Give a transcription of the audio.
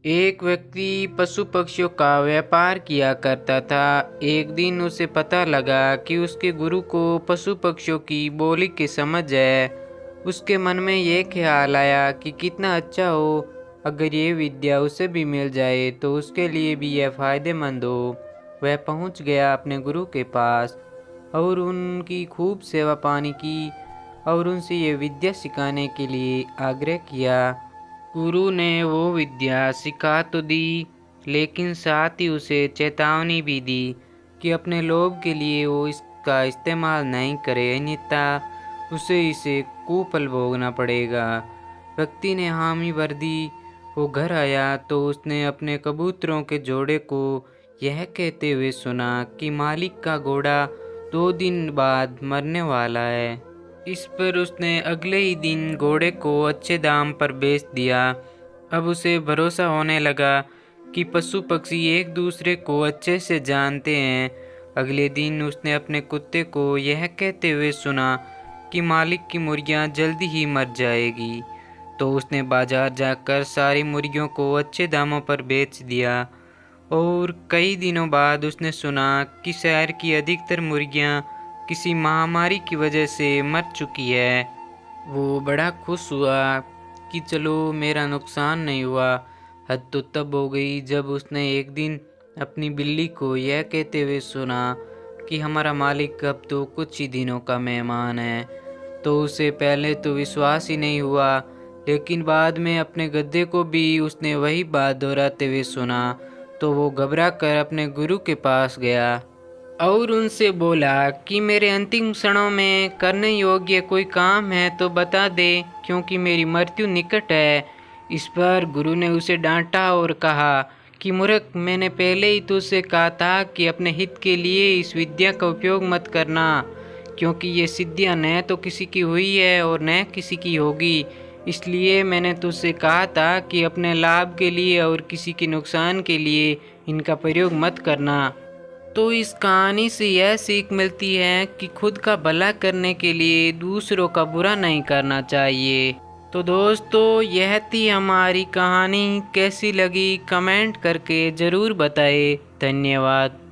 एक व्यक्ति पशु पक्षियों का व्यापार किया करता था। एक दिन उसे पता लगा कि उसके गुरु को पशु पक्षियों की बोली की समझ है। उसके मन में ये ख्याल आया कि कितना अच्छा हो अगर ये विद्या उसे भी मिल जाए तो उसके लिए भी यह फायदेमंद हो। वह पहुंच गया अपने गुरु के पास और उनकी खूब सेवा पानी की और उनसे ये विद्या सिखाने के लिए आग्रह किया। गुरु ने वो विद्या सिखा तो दी, लेकिन साथ ही उसे चेतावनी भी दी कि अपने लोभ के लिए वो इसका इस्तेमाल नहीं करे, अन्यथा उसे इसे कुफल भोगना पड़ेगा। व्यक्ति ने हामी भर दी। वो घर आया तो उसने अपने कबूतरों के जोड़े को यह कहते हुए सुना कि मालिक का घोड़ा 2 दिन बाद मरने वाला है। इस पर उसने अगले ही दिन घोड़े को अच्छे दाम पर बेच दिया। अब उसे भरोसा होने लगा कि पशु पक्षी एक दूसरे को अच्छे से जानते हैं। अगले दिन उसने अपने कुत्ते को यह कहते हुए सुना कि मालिक की मुर्गियां जल्दी ही मर जाएगी, तो उसने बाजार जाकर सारी मुर्गियों को अच्छे दामों पर बेच दिया। और कई दिनों बाद उसने सुना कि शहर की अधिकतर मुर्गियां किसी महामारी की वजह से मर चुकी है। वो बड़ा खुश हुआ कि चलो मेरा नुकसान नहीं हुआ। हद तो तब हो गई जब उसने एक दिन अपनी बिल्ली को यह कहते हुए सुना कि हमारा मालिक अब तो कुछ ही दिनों का मेहमान है। तो उसे पहले तो विश्वास ही नहीं हुआ, लेकिन बाद में अपने गधे को भी उसने वही बात दोहराते हुए सुना। तो वो घबरा कर अपने गुरु के पास गया और उनसे बोला कि मेरे अंतिम क्षणों में करने योग्य कोई काम है तो बता दे, क्योंकि मेरी मृत्यु निकट है। इस पर गुरु ने उसे डांटा और कहा कि मूर्ख, मैंने पहले ही तुझसे कहा था कि अपने हित के लिए इस विद्या का उपयोग मत करना, क्योंकि ये सिद्धियां न तो किसी की हुई है और न किसी की होगी। इसलिए मैंने तुझसे कहा था कि अपने लाभ के लिए और किसी के नुकसान के लिए इनका प्रयोग मत करना। तो इस कहानी से यह सीख मिलती है कि खुद का भला करने के लिए दूसरों का बुरा नहीं करना चाहिए। तो दोस्तों, यह थी हमारी कहानी। कैसी लगी कमेंट करके ज़रूर बताएं। धन्यवाद।